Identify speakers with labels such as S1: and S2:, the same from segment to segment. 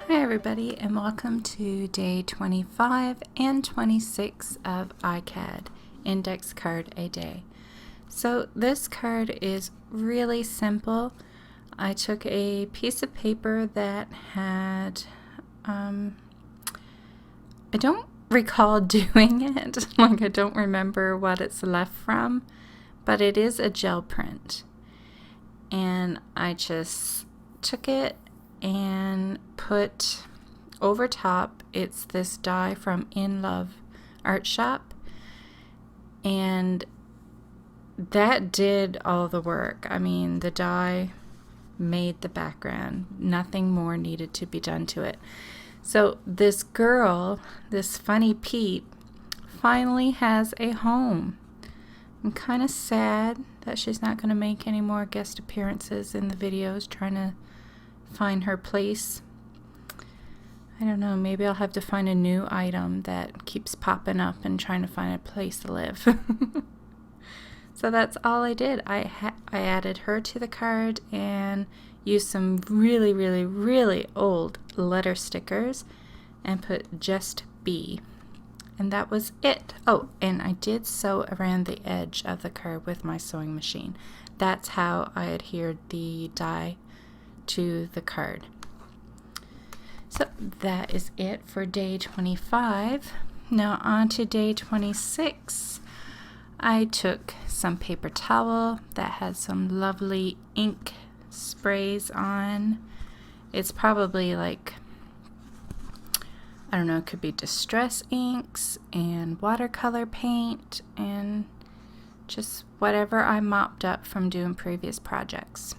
S1: Hi everybody, and welcome to day 25 and 26 of ICAD, Index Card a Day. So this card is really simple. I took a piece of paper that had, I don't recall doing it, like I don't remember what it's left from, but it is a gel print. And I just took it and put over top, it's this die from In Love Art Shop, and that did all the work. I mean, the die made the background. Nothing more needed to be done to it. So this girl, this funny Pete, finally has a home. I'm kind of sad that she's not going to make any more guest appearances in the videos, trying to find her place. I don't know, maybe I'll have to find a new item that keeps popping up and trying to find a place to live. So that's all I did. I added her to the card and used some really old letter stickers and put just B. And that was it. Oh, and I did sew around the edge of the card with my sewing machine. That's how I adhered the die to the card. So that is it for day 25. Now on to day 26. I took some paper towel that had some lovely ink sprays on. It's probably like, I don't know, it could be distress inks and watercolor paint and just whatever I mopped up from doing previous projects.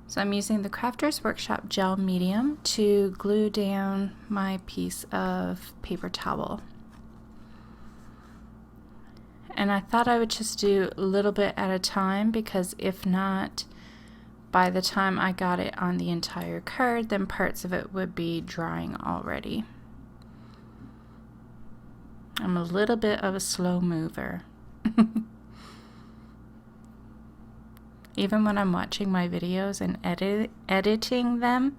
S1: So I'm using the Crafters Workshop gel medium to glue down my piece of paper towel. And I thought I would just do a little bit at a time, because if not, by the time I got it on the entire card, then parts of it would be drying already. I'm a little bit of a slow mover. Even when I'm watching my videos and editing them,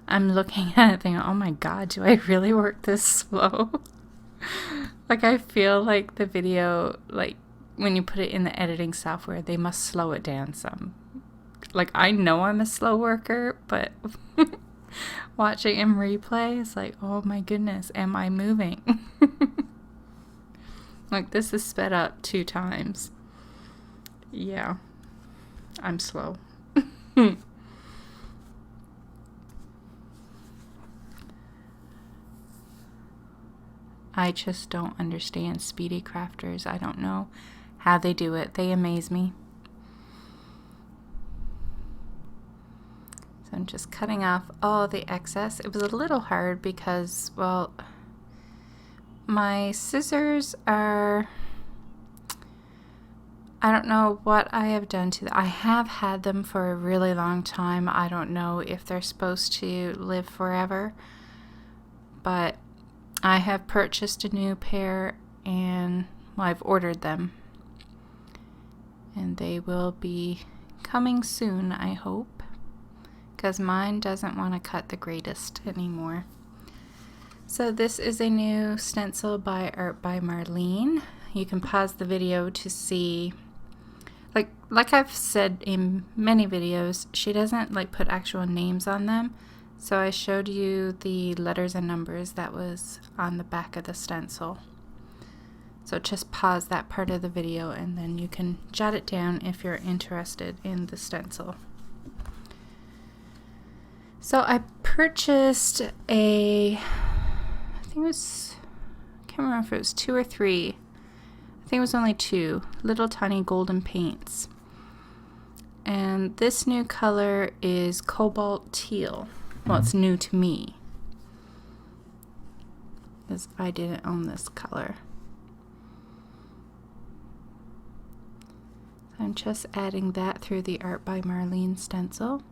S1: I'm looking at it thinking, oh my god, do I really work this slow? Like, I feel like the video, like when you put it in the editing software, they must slow it down some. Like, I know I'm a slow worker, but watching in replay, it's like, oh my goodness, am I moving? Like, this is sped up 2 times. Yeah, I'm slow. I just don't understand speedy crafters. I don't know how they do it. They amaze me. So I'm just cutting off all the excess. It was a little hard because, well, my scissors are, I don't know what I have done to them. I have had them for a really long time. I don't know if they're supposed to live forever, but I have purchased a new pair, and well, I've ordered them, and they will be coming soon, I hope, because mine doesn't want to cut the greatest anymore. So this is a new stencil by Art by Marlene. You can pause the video to see, like I've said in many videos, she doesn't like put actual names on them. So I showed you the letters and numbers that was on the back of the stencil. So just pause that part of the video and then you can jot it down if you're interested in the stencil. So I purchased I think it was, I can't remember if it was 2 or 3. I think it was only 2 little tiny golden paints. And this new color is cobalt teal. Well, it's new to me, because I didn't own this color. So I'm just adding that through the Art by Marlene stencil.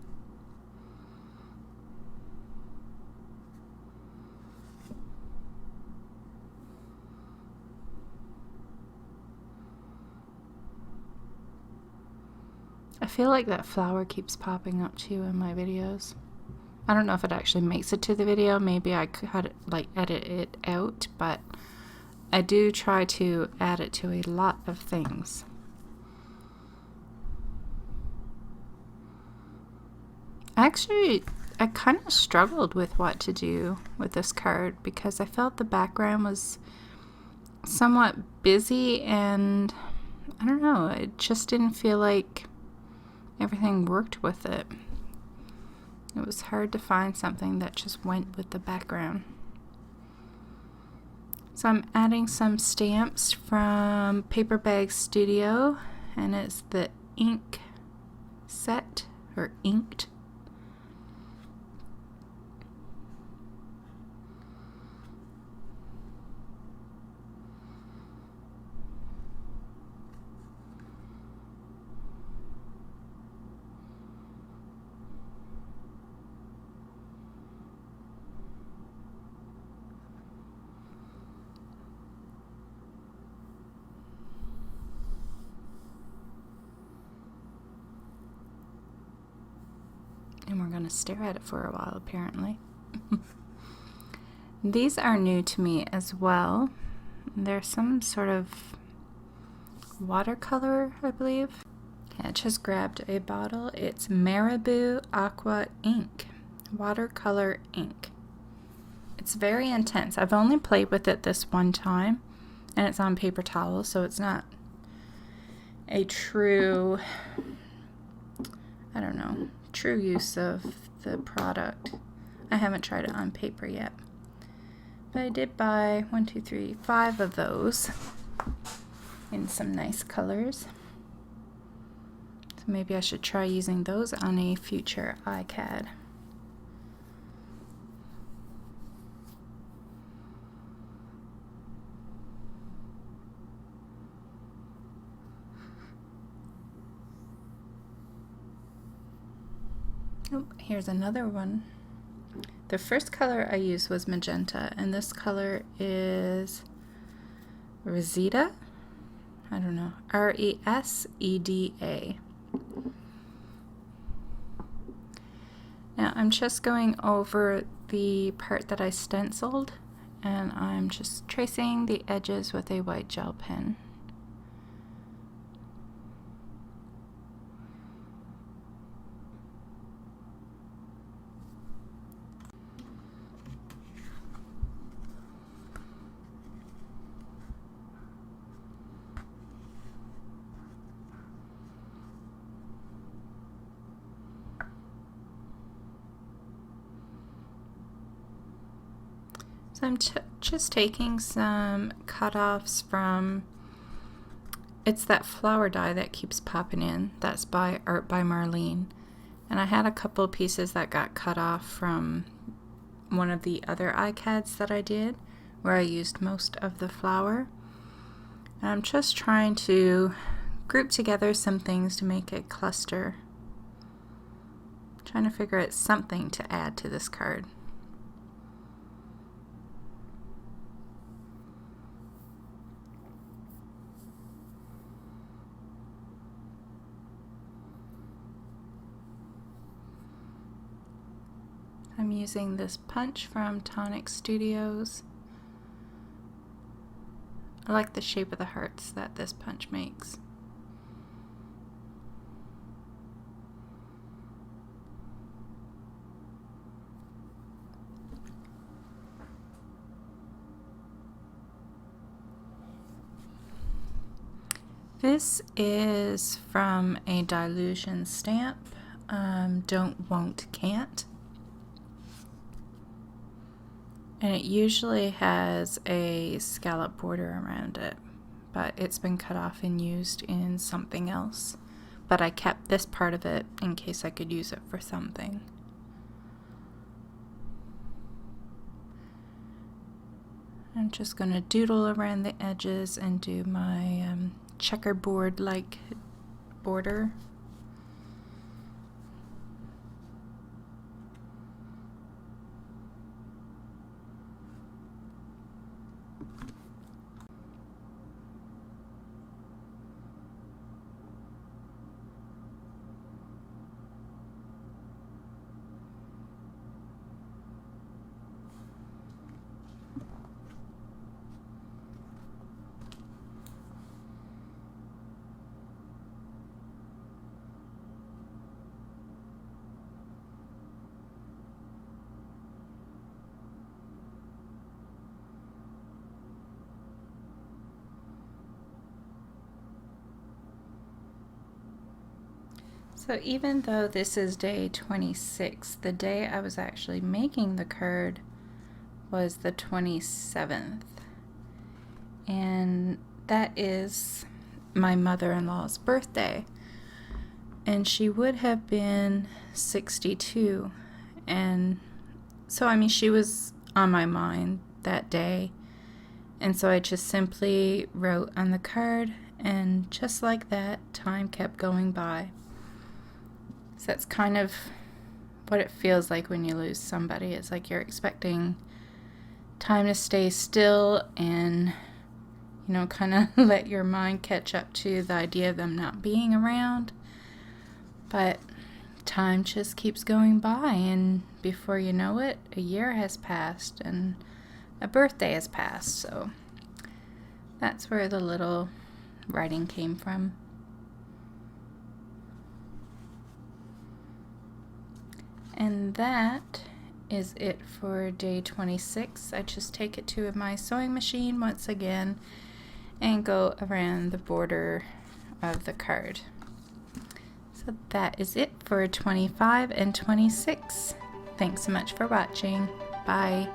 S1: I feel like that flower keeps popping up too in my videos. I don't know if it actually makes it to the video. Maybe I could like edit it out, but I do try to add it to a lot of things. Actually, I kind of struggled with what to do with this card because I felt the background was somewhat busy and I don't know, it just didn't feel like everything worked with it. It was hard to find something that just went with the background. So I'm adding some stamps from Paper Bag Studio, and it's the ink set, or inked. And we're going to stare at it for a while, apparently. These are new to me as well. They're some sort of watercolor, I believe. I just grabbed a bottle. It's Marabou Aqua Ink, watercolor ink. It's very intense. I've only played with it this one time, and it's on paper towel, so it's not a true, I don't know, true use of the product. I haven't tried it on paper yet, but I did buy 5 of those in some nice colors. So maybe I should try using those on a future ICAD. Oh, here's another one. The first color I used was magenta, and this color is Reseda. I don't know. Reseda. Now I'm just going over the part that I stenciled, and I'm just tracing the edges with a white gel pen. So I'm just taking some cutoffs from, it's that flower die that keeps popping in. That's by Art by Marlene. And I had a couple pieces that got cut off from one of the other ICADs that I did, where I used most of the flower. And I'm just trying to group together some things to make a cluster. Trying to figure out something to add to this card. I'm using this punch from Tonic Studios. I like the shape of the hearts that this punch makes. This is from a Dilution stamp, Don't, Won't, Can't. And it usually has a scallop border around it, but it's been cut off and used in something else. But I kept this part of it in case I could use it for something. I'm just going to doodle around the edges and do my checkerboard-like border. So even though this is day 26, the day I was actually making the card was the 27th. And that is my mother-in-law's birthday. And she would have been 62. And so, I mean, she was on my mind that day. And so I just simply wrote on the card, and just like that, time kept going by. So that's kind of what it feels like when you lose somebody. It's like you're expecting time to stay still and, you know, kind of let your mind catch up to the idea of them not being around. But time just keeps going by, and before you know it, a year has passed and a birthday has passed. So that's where the little writing came from. And that is it for day 26. I just take it to my sewing machine once again and go around the border of the card. So that is it for 25 and 26. Thanks so much for watching. Bye.